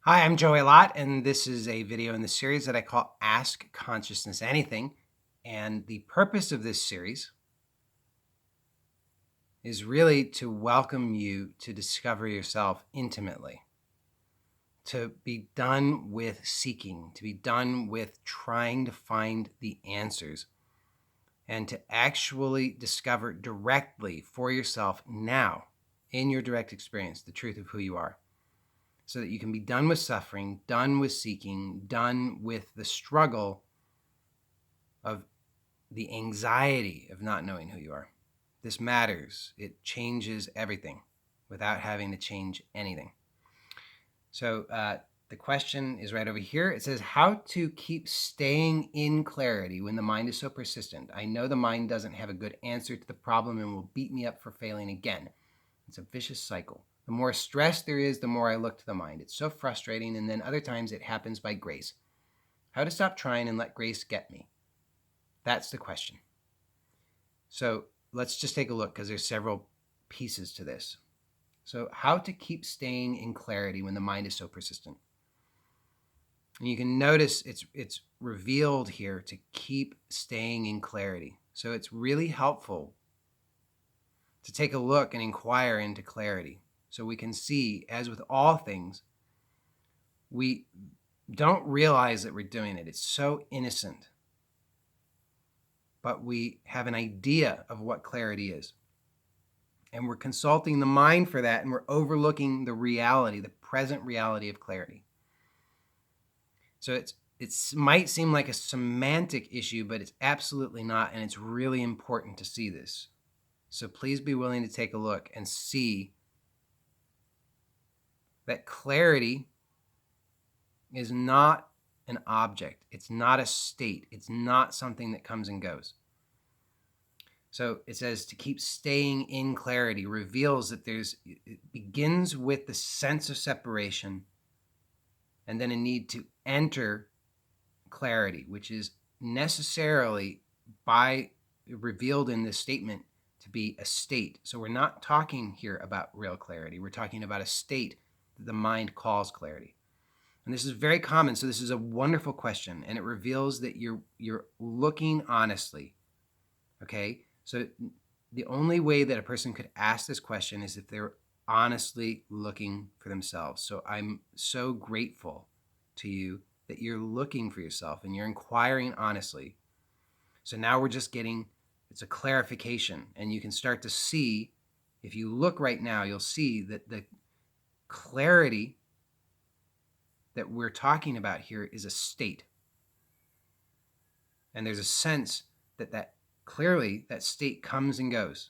Hi, I'm Joey Lott, and this is a video in the series that I call Ask Consciousness Anything. And the purpose of this series is really to welcome you to discover yourself intimately, to be done with seeking, to be done with trying to find the answers, and to actually discover directly for yourself now, in your direct experience, the truth of who you are, so that you can be done with suffering, done with seeking, done with the struggle of the anxiety of not knowing who you are. This matters. It changes everything without having to change anything. So the question is right over here. It says, how to keep staying in clarity when the mind is so persistent. I know the mind doesn't have a good answer to the problem and will beat me up for failing again. It's a vicious cycle. The more stress there is, the more I look to the mind. It's so frustrating, and then other times it happens by grace. How to stop trying and let grace get me? That's the question. So let's just take a look, because there's several pieces to this. So how to keep staying in clarity when the mind is so persistent. And you can notice it's revealed here to keep staying in clarity. So it's really helpful to take a look and inquire into clarity, so we can see, as with all things, we don't realize that we're doing it. It's so innocent. But we have an idea of what clarity is. And we're consulting the mind for that, and we're overlooking the reality, the present reality of clarity. So it might seem like a semantic issue, but it's absolutely not, and it's really important to see this. So please be willing to take a look and see that clarity is not an object. It's not a state. It's not something that comes and goes. So it says to keep staying in clarity reveals that it begins with the sense of separation, and then a need to enter clarity, which is necessarily revealed in this statement to be a state. So we're not talking here about real clarity. We're talking about a state that the mind calls clarity. And this is very common. So this is a wonderful question, and it reveals that you're looking honestly. Okay? So the only way that a person could ask this question is if they're honestly looking for themselves. So I'm so grateful to you that you're looking for yourself and you're inquiring honestly. So now we're just getting, it's a clarification, and you can start to see, if you look right now, you'll see that the clarity that we're talking about here is a state. And there's a sense that clearly that state comes and goes.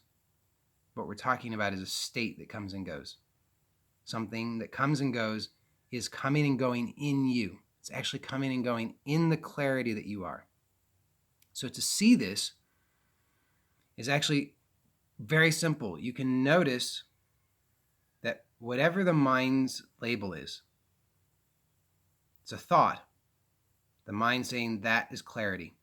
What we're talking about is a state that comes and goes. Something that comes and goes is coming and going in you. It's actually coming and going in the clarity that you are. So to see this is actually very simple. You can notice that whatever the mind's label is, it's a thought. The mind saying that is clarity.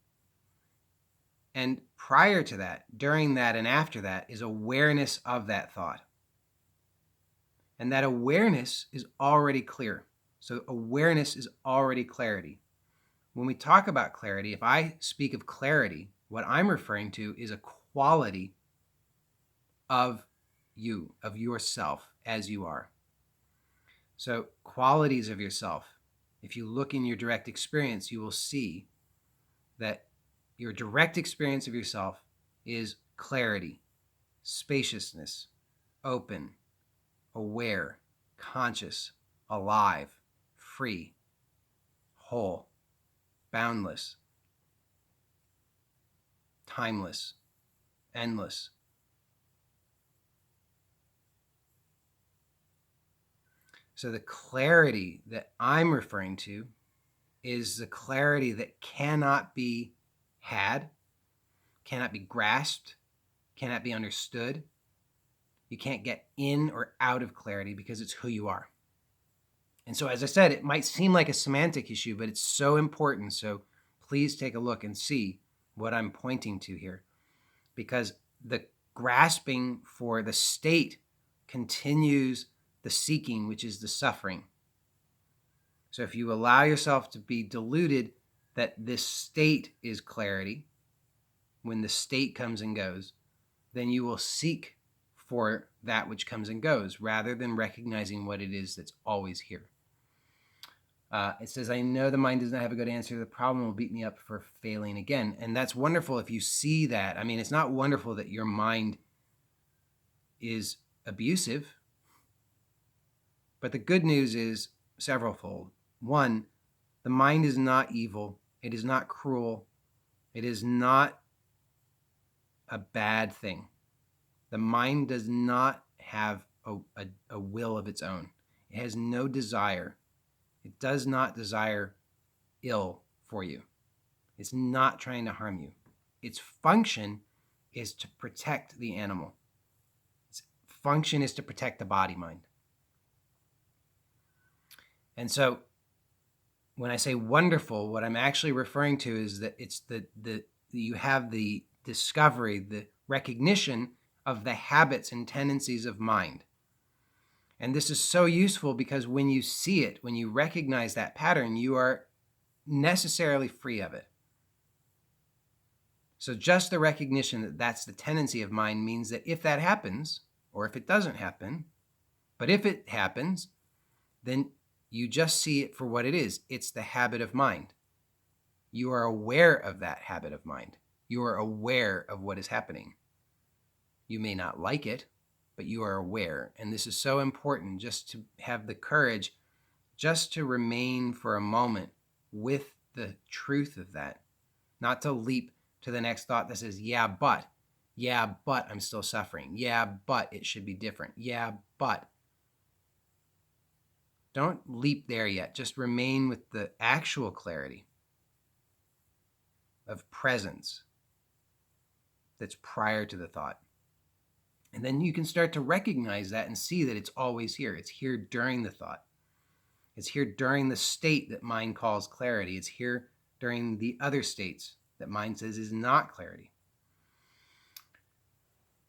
And prior to that, during that, and after that is awareness of that thought. And that awareness is already clear. So awareness is already clarity. When we talk about clarity, if I speak of clarity, what I'm referring to is a quality of you, of yourself as you are. So qualities of yourself. If you look in your direct experience, you will see that your direct experience of yourself is clarity, spaciousness, open, aware, conscious, alive, free, whole, boundless, timeless, endless. So the clarity that I'm referring to is the clarity that cannot be had, cannot be grasped, cannot be understood. You can't get in or out of clarity because it's who you are. And so, as I said, it might seem like a semantic issue, but it's so important. So please take a look and see what I'm pointing to here, because the grasping for the state continues the seeking, which is the suffering. So if you allow yourself to be deluded that this state is clarity, when the state comes and goes, then you will seek for that which comes and goes rather than recognizing what it is that's always here. It says, I know the mind does not have a good answer. The problem will beat me up for failing again. And that's wonderful if you see that. I mean, it's not wonderful that your mind is abusive. But the good news is severalfold. One, the mind is not evil. It is not cruel. It is not a bad thing. The mind does not have a will of its own. It has no desire. It does not desire ill for you. It's not trying to harm you. Its function is to protect the animal. Its function is to protect the body mind. And so when I say wonderful, what I'm actually referring to is that it's you have the discovery, the recognition of the habits and tendencies of mind. And this is so useful because when you see it, when you recognize that pattern, you are necessarily free of it. So just the recognition that that's the tendency of mind means that if that happens, or if it doesn't happen, but if it happens, then you just see it for what it is. It's the habit of mind. You are aware of that habit of mind. You are aware of what is happening. You may not like it, but you are aware. And this is so important, just to have the courage just to remain for a moment with the truth of that, not to leap to the next thought that says, yeah, but I'm still suffering. Yeah, but it should be different. Yeah, but. Don't leap there yet. Just remain with the actual clarity of presence that's prior to the thought. And then you can start to recognize that and see that it's always here. It's here during the thought. It's here during the state that mind calls clarity. It's here during the other states that mind says is not clarity.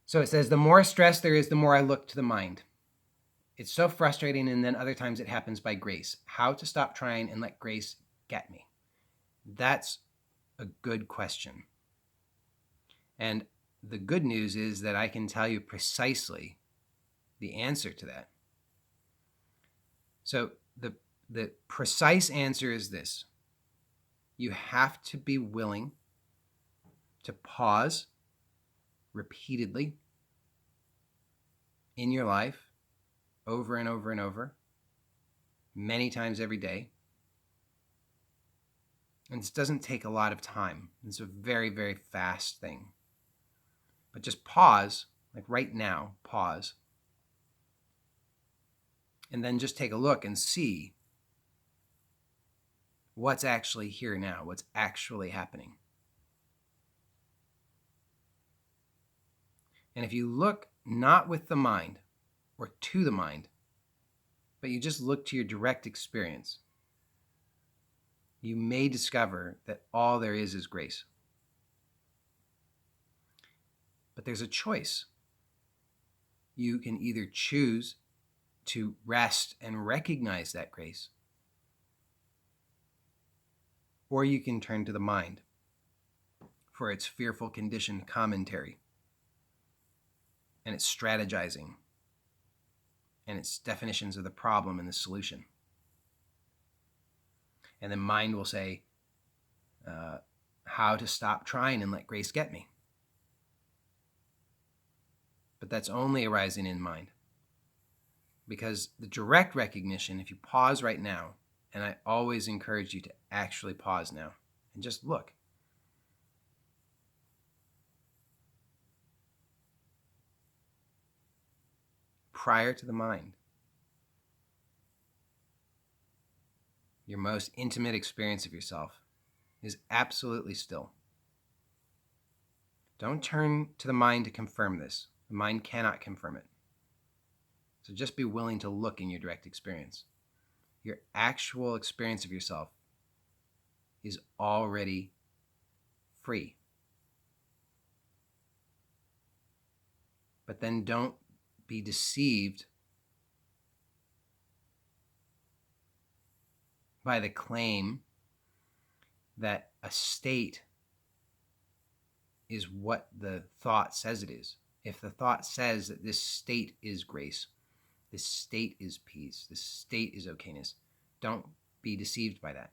So it says, the more stress there is, the more I look to the mind. It's so frustrating, and then other times it happens by grace. How to stop trying and let grace get me? That's a good question. And the good news is that I can tell you precisely the answer to that. So the precise answer is this. You have to be willing to pause repeatedly in your life, over and over and over, many times every day. And this doesn't take a lot of time. It's a very, very fast thing. But just pause, like right now, pause. And then just take a look and see what's actually here now, what's actually happening. And if you look not with the mind or to the mind, but you just look to your direct experience, you may discover that all there is grace. But there's a choice. You can either choose to rest and recognize that grace, or you can turn to the mind for its fearful condition commentary and its strategizing and its definitions of the problem and the solution. And then mind will say, how to stop trying and let grace get me. But that's only arising in mind. Because the direct recognition, if you pause right now, and I always encourage you to actually pause now and just look. Prior to the mind, your most intimate experience of yourself is absolutely still. Don't turn to the mind to confirm this. The mind cannot confirm it. So just be willing to look in your direct experience. Your actual experience of yourself is already free. But then don't be deceived by the claim that a state is what the thought says it is. If the thought says that this state is grace, this state is peace, this state is okayness, don't be deceived by that.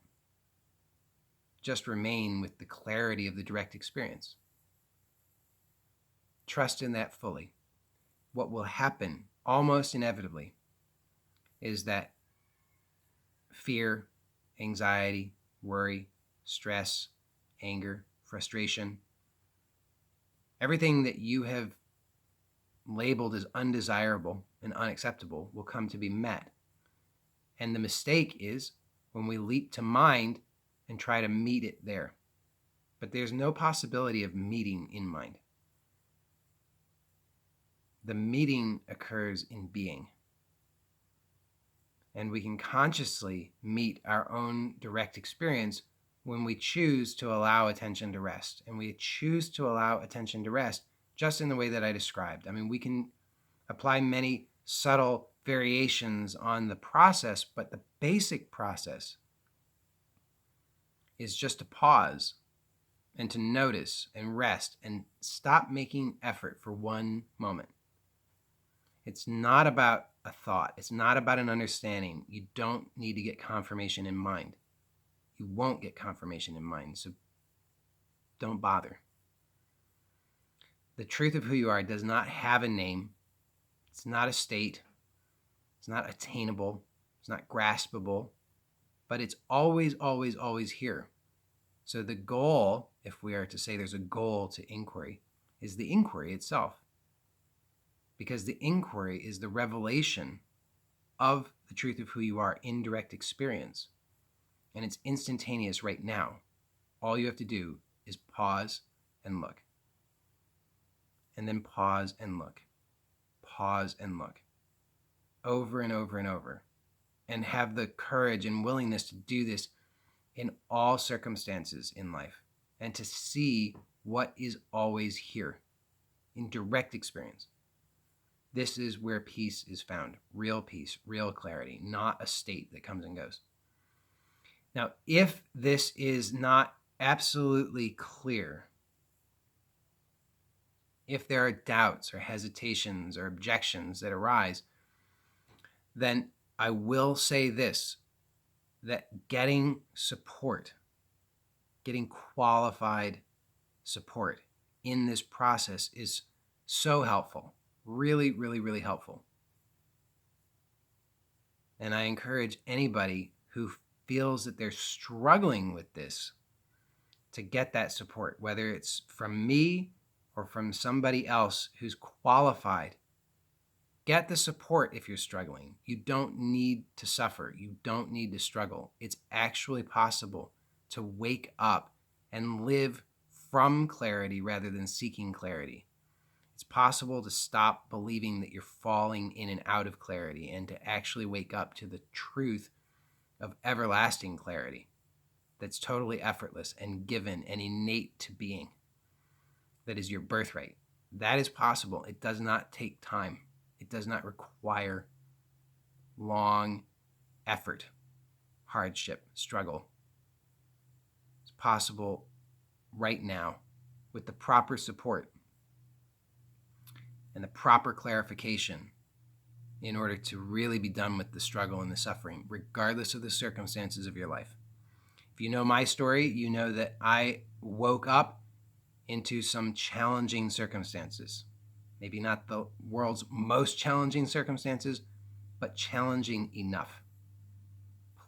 Just remain with the clarity of the direct experience. Trust in that fully. What will happen almost inevitably is that fear, anxiety, worry, stress, anger, frustration, everything that you have labeled as undesirable and unacceptable will come to be met. And the mistake is when we leap to mind and try to meet it there. But there's no possibility of meeting in mind. The meeting occurs in being. And we can consciously meet our own direct experience when we choose to allow attention to rest. And we choose to allow attention to rest just in the way that I described. I mean, we can apply many subtle variations on the process, but the basic process is just to pause and to notice and rest and stop making effort for one moment. It's not about a thought. It's not about an understanding. You don't need to get confirmation in mind. You won't get confirmation in mind, so don't bother. The truth of who you are does not have a name. It's not a state. It's not attainable. It's not graspable. But it's always, always, always here. So the goal, if we are to say there's a goal to inquiry, is the inquiry itself. Because the inquiry is the revelation of the truth of who you are in direct experience. And it's instantaneous right now. All you have to do is pause and look. And then pause and look. Pause and look. Over and over and over. And have the courage and willingness to do this in all circumstances in life. And to see what is always here in direct experience. This is where peace is found. Real peace, real clarity, not a state that comes and goes. Now, if this is not absolutely clear, if there are doubts or hesitations or objections that arise, then I will say this, that getting support, getting qualified support in this process is so helpful. Really, really, really helpful. And I encourage anybody who feels that they're struggling with this to get that support, whether it's from me or from somebody else who's qualified. Get the support if you're struggling. You don't need to suffer. You don't need to struggle. It's actually possible to wake up and live from clarity rather than seeking clarity. It's possible to stop believing that you're falling in and out of clarity and to actually wake up to the truth of everlasting clarity that's totally effortless and given and innate to being. That is your birthright. That is possible. It does not take time. It does not require long effort, hardship, struggle. It's possible right now with the proper support and the proper clarification in order to really be done with the struggle and the suffering, regardless of the circumstances of your life. If you know my story, you know that I woke up into some challenging circumstances. Maybe not the world's most challenging circumstances, but challenging enough.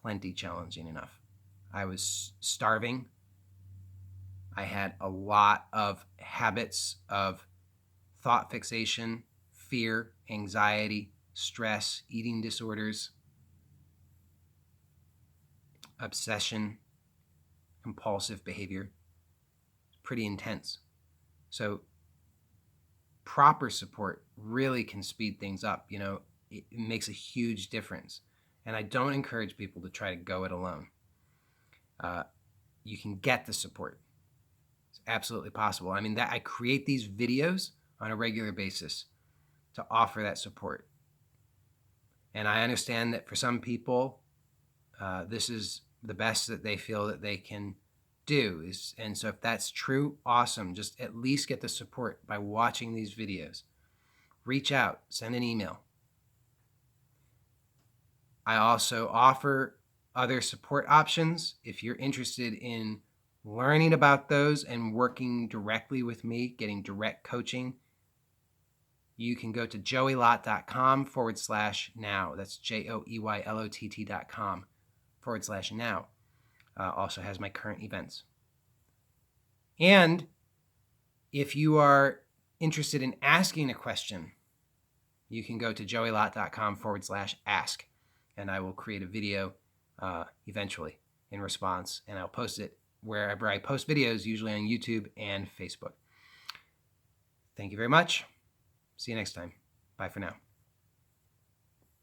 Plenty challenging enough. I was starving. I had a lot of habits of thought fixation, fear, anxiety, stress, eating disorders, obsession, compulsive behavior. It's pretty intense. So proper support really can speed things up. You know, it makes a huge difference. And I don't encourage people to try to go it alone. You can get the support. It's absolutely possible. I mean, that I create these videos on a regular basis to offer that support. And I understand that for some people, this is the best that they feel that they can do. And so if that's true, awesome. Just at least get the support by watching these videos. Reach out, send an email. I also offer other support options. If you're interested in learning about those and working directly with me, getting direct coaching, you can go to joeylott.com/now. That's JOEYLOTT.com/now. Also has my current events. And if you are interested in asking a question, you can go to joeylott.com/ask, and I will create a video eventually in response, and I'll post it wherever I post videos, usually on YouTube and Facebook. Thank you very much. See you next time. Bye for now.